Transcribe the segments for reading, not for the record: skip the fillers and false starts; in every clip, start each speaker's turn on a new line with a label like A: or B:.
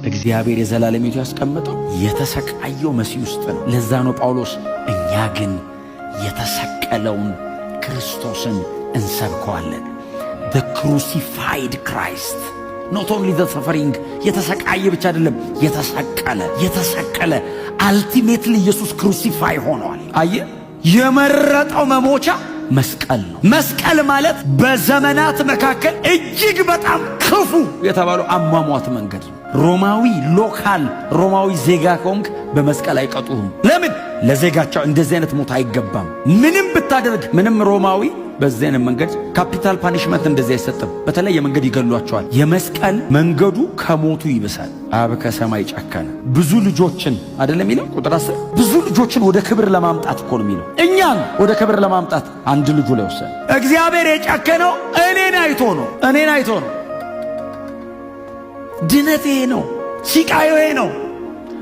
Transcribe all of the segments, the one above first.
A: እግዚአብሔር የዘላለም ሕይወት ያስቀመጠው የተሰቃየው መሲህ ውስጥ ነው። ለዛ ነው ጳውሎስ እኛ ግን የተሰቀለውን ክርስቶስን እንሰብከዋለን። the crucified Christ, not only the suffering የተሰቃየ ብቻ አይደለም፣ የተሰቀለ ultimately ኢየሱስ ክሩሲፋይ ሆኗል። አየ የመረጠው መሞቻ መስቀል ነው። መስቀል ማለት በዘመናት መካከል እጅግ በጣም ክፉ የተባለው አሟሟት መንገድ ነው። ሮማዊ ዜጋ ከሆንክ በመስቀል አይቀጡህም። ለምን? ለዜጋቸው እንደዚህ አይነት ሞት አይገባም። ምንም ብታደርግ ምንም ሮማዊ በዚህ አይነት መንገድ ካፒታል ፓኒሽመንት እንደዚህ አይሰጥም። በተለየ መንገድ ይገሏቸዋል። የመስቀል መንገዱ ከሞቱ ይብሳል። አብ ከሰማይ ጨከነ ብዙ ልጆችን አይደለም ይለው ቁጥር 10 ብዙ ልጆችን ወደ ክብር ለማምጣት እኮ ነው የሚለው። እኛን ወደ ክብር ለማምጣት አንድ ልጁ ላይ ወሰነ። እግዚአብሔር የጨከነው እኔን አይቶ ነው። ድነት ይሄ ነው። ሲቃዩ ይሄ ነው።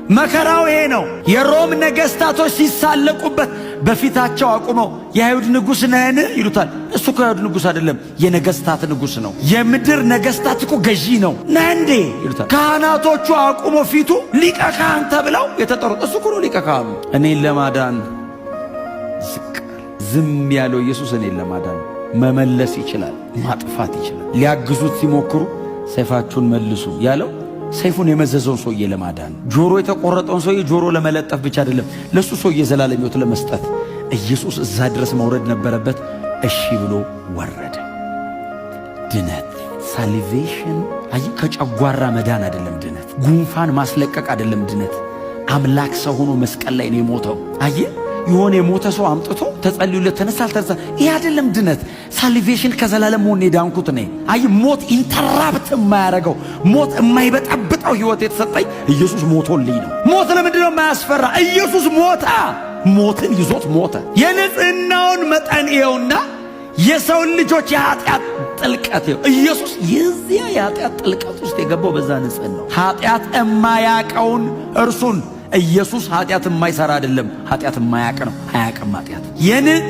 A: መከራው ይሄ ነው። የሮም ነገስታቶች ሲሳለቁበት በፊታቸው አቁመው የአይሁድ ንጉሥ ነህን ይሉታል። እሱ ከአይሁድ ንጉሥ አይደለም፣ የነገስታት ንጉሥ ነው። የምድር ነገስታት እኮ ገዢ ነው ነህ እንዴ ይሉታል። ካህናቶቹ አቁመው ፊቱ ሊቀ ካህን ተብለው የተጠሩት እሱ እኮ ነው ሊቀ ካህኑ። እኔን ለማዳን ዝም ያለው ኢየሱስ እኔን ለማዳን መመለስ ይችላል፣ ማጥፋት ይችላል። ሊያግዙት ሲሞክሩ ሰይፋችሁን መልሱ ያለው ሰይፉን የመዘዘውን ሰውዬ ለማዳን፣ ጆሮ የተቆረጠውን ሰውዬ ጆሮ ለመለጠፍ ብቻ አይደለም፣ ለሱ ሰውዬ ዘላለም ሕይወት ለመስጠት ኢየሱስ እዛ ድረስ መውረድ ነበረበት። እሺ ብሎ ወረደ። ድነት ሳልቬሽን አይ ከጨጓራ መዳን አይደለም ድነት፣ ጉንፋን ማስለቀቅ አይደለም ድነት። አምላክ ሰው ሆኖ መስቀል ላይ ነው የሞተው። አይ የሆነ የሞተ ሰው አምጥቶ ተጸልዩለት ተነሳ አልተነሳ ይሄ አይደለም ድነት። ሳልቬሽን ከዘላለም ሞት ዳንኩት ነኝ። አይ ሞት ኢንተራፕት የማያረገው ሞት የማይበጠብጠው ሕይወት የተሰጠኝ ኢየሱስ ሞቶልኝ ነው። ሞት ለምንድነው የማያስፈራ? ኢየሱስ ሞትን ይዞት ሞተ። የንጽህናውን መጠን ይኸውና የሰውን ልጆች የኃጢአት ጥልቀት ይኸው። ኢየሱስ የዚያ የኃጢአት ጥልቀት ውስጥ የገባው በዛ ንጽህናው። ኃጢአት የማያቀውን እርሱን ኢየሱስ ኃጢአት የማይሰራ አይደለም፣ ኃጢአት የማያቅ ነው። አያቅም ኃጢአት።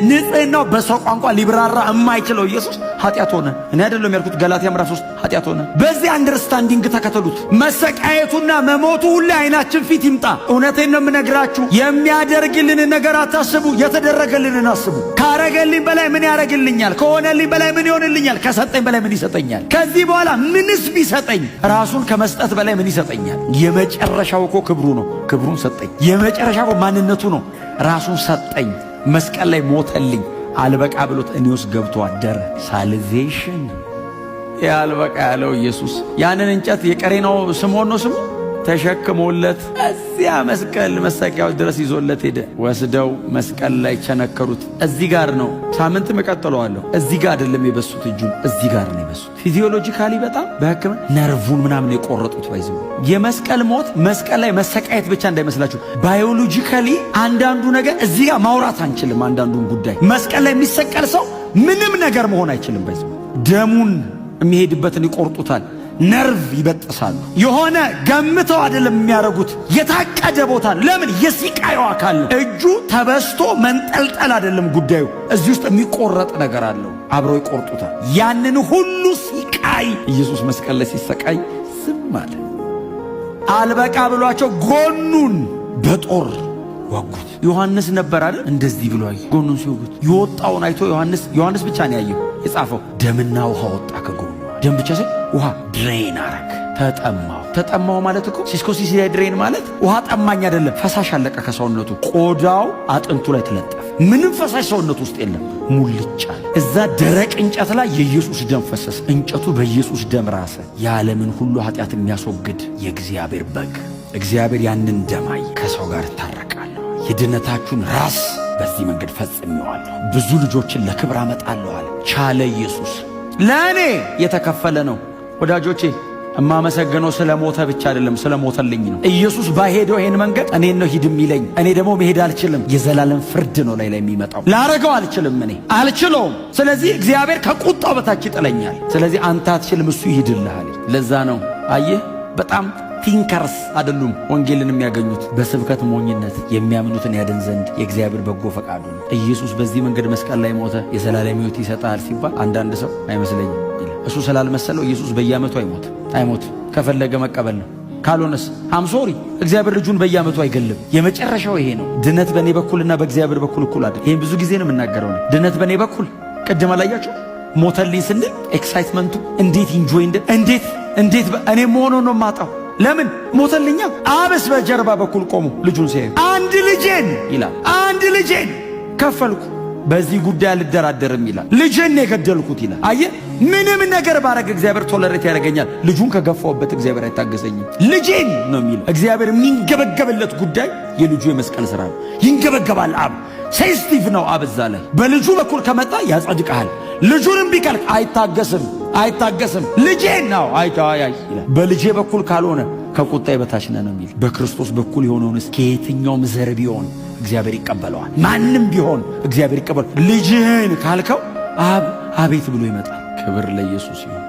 A: ንጽህናው በሰው ቋንቋ ሊብራራ የማይችለው ኢየሱስ ኃጢአት ሆነ። እኔ አይደለም ያልኩት፣ ገላትያ ምዕራፍ 3 ኃጢአት ሆነ። በዚህ አንደርስታንዲንግ ተከተሉት። መሰቃየቱና መሞቱ ሁሉ አይናችን ፊት ይምጣ። እውነቴን ነው የምነግራችሁ። የሚያደርግልን ነገር አታስቡ፣ የተደረገልንን አስቡ። ካረገልኝ በላይ ምን ያረግልኛል? ከሆነልኝ በላይ ምን ይሆንልኛል? ከሰጠኝ በላይ ምን ይሰጠኛል? ከዚህ በኋላ ምንስ ቢሰጠኝ ራሱን ከመስጠት በላይ ምን ይሰጠኛል? የመጨረሻው እኮ ክብሩ ነው። ክብሩን ሰጠኝ። የመጨረሻው ማንነቱ ነው። ራሱን ሰጠኝ። መስቀል ላይ ሞተልኝ። አልበቃ ብሎት እኔ ውስጥ ገብቶ አደረ። ሳልቬሽን ያልበቃ ያለው ኢየሱስ ያንን እንጨት የቀሬናው ስምዖን ነው ስሙ ተሸክሞለት እዚያ መስቀል መሰቂያው ድረስ ይዞለት ሄደ። ወስደው መስቀል ላይ ቸነከሩት። እዚህ ጋር ነው ሳምንት መቀጠለዋለሁ። እዚህ ጋር አይደለም የበሱት፣ እጁን እዚህ ጋር ነው የበሱት። ፊዚዮሎጂካሊ በጣም በሕክምና ነርቡን ምናምን የቆረጡት ባይዘው። የመስቀል ሞት መስቀል ላይ መሰቃየት ብቻ እንዳይመስላችሁ። ባዮሎጂካሊ አንዳንዱ ነገር እዚህ ጋር ማውራት አንችልም። አንዳንዱን ጉዳይ መስቀል ላይ የሚሰቀል ሰው ምንም ነገር መሆን አይችልም። ባይዘው ደሙን የሚሄድበትን ይቆርጡታል። ነርቭ ይበጥሳሉ። የሆነ ገምተው አይደለም የሚያረጉት፣ የታቀደ ቦታ ነው። ለምን? የሲቃዩ አካል ነው። እጁ ተበስቶ መንጠልጠል አይደለም ጉዳዩ። እዚህ ውስጥ የሚቆረጥ ነገር አለው። አብረው ይቆርጡታል። ያንን ሁሉ ሲቃይ ኢየሱስ መስቀል ላይ ሲሰቃይ ዝም አለ። አልበቃ ብሏቸው ጎኑን በጦር ወጉት። ዮሐንስ ነበር አይደል እንደዚህ ብሎ አየ። ጎኑን ሲወጉት የወጣውን አይቶ ዮሐንስ ብቻ ነው ያየው። የጻፈው ደምና ውሃ ወጣ ከጎኑ። ደም ብቻ ሳይሆን ውሃ ድሬን አረግ። ተጠማው ማለት እኮ ሲስኮሲስ ድሬን ማለት ውሃ ጠማኝ አይደለም። ፈሳሽ አለቀ ከሰውነቱ። ቆዳው አጥንቱ ላይ ተለጠፈ። ምንም ፈሳሽ ሰውነቱ ውስጥ የለም። ሙልጫ እዛ ደረቅ እንጨት ላይ የኢየሱስ ደም ፈሰሰ። እንጨቱ በኢየሱስ ደም ራሰ። የዓለምን ሁሉ ኃጢአት የሚያስወግድ የእግዚአብሔር በግ። እግዚአብሔር ያንን ደማይ ከሰው ጋር ታረቃለሁ። የድነታችሁን ራስ በዚህ መንገድ ፈጽሜዋለሁ። ብዙ ልጆችን ለክብር አመጣለሁ አለ። ቻለ ኢየሱስ። ለእኔ የተከፈለ ነው ወዳጆቼ። እማመሰገነው ስለ ሞተ ብቻ አይደለም፣ ስለ ሞተልኝ ነው። ኢየሱስ ባሄደው ይሄን መንገድ እኔን ነው ሂድ የሚለኝ። እኔ ደግሞ መሄድ አልችልም። የዘላለም ፍርድ ነው ላይ የሚመጣው። ላረገው አልችልም፣ እኔ አልችለውም። ስለዚህ እግዚአብሔር ከቁጣው በታች ይጥለኛል። ስለዚህ አንተ አትችልም፣ እሱ ይሄድልሃል። ለዛ ነው አየህ በጣም ቲንከርስ አይደሉም ወንጌልን የሚያገኙት። በስብከት ሞኝነት የሚያምኑትን ያድን ዘንድ የእግዚአብሔር በጎ ፈቃዱ ነው። ኢየሱስ በዚህ መንገድ መስቀል ላይ ሞተ፣ የዘላለም ሕይወት ይሰጣል ሲባል አንዳንድ ሰው አይመስለኝም ይላል። እሱ ስላልመሰለው ኢየሱስ በየዓመቱ አይሞት ከፈለገ መቀበል ነው። ካልሆነስ አምሶሪ እግዚአብሔር ልጁን በየዓመቱ አይገልም። የመጨረሻው ይሄ ነው። ድነት በእኔ በኩልና በእግዚአብሔር በኩል እኩል አይደል። ይሄን ብዙ ጊዜ ነው የምናገረው። ድነት በእኔ በኩል ቅድም አላያችሁ ሞተልኝ ስንል ኤክሳይትመንቱ እንዴት ኢንጆይ እንዴት እኔ መሆኑ ነው ማጣው። ለምን ሞተልኛ? አብስ በጀርባ በኩል ቆሙ ልጁን ሲያዩ አንድ ልጄን ይላል፣ አንድ ልጄን ከፈልኩ፣ በዚህ ጉዳይ አልደራደርም ይላል። ልጄን የገደልኩት ይላል። አየ ምንም ነገር ባረግ እግዚአብሔር ቶለሬት ያደርገኛል። ልጁን ከገፋውበት እግዚአብሔር አይታገሰኝም። ልጄን ነው የሚለው። እግዚአብሔር የሚንገበገብለት ጉዳይ የልጁ የመስቀል ሥራ ነው። ይንገበገባል። አብ ሴንሲቲቭ ነው። አብ እዛ ላይ በልጁ በኩል ከመጣ ያጸድቅሃል። ልጁንም ቢከልክ አይታገስም። ልጄን ነው አይታያይ ይላል። በልጄ በኩል ካልሆነ ከቁጣዬ በታች ነህ ነው የሚል። በክርስቶስ በኩል የሆነውንስ ከየትኛውም ዘር ቢሆን እግዚአብሔር ይቀበለዋል። ማንም ቢሆን እግዚአብሔር ይቀበለዋል። ልጅህን ካልከው አብ አቤት ብሎ ይመጣል። ክብር ለኢየሱስ ይሁን።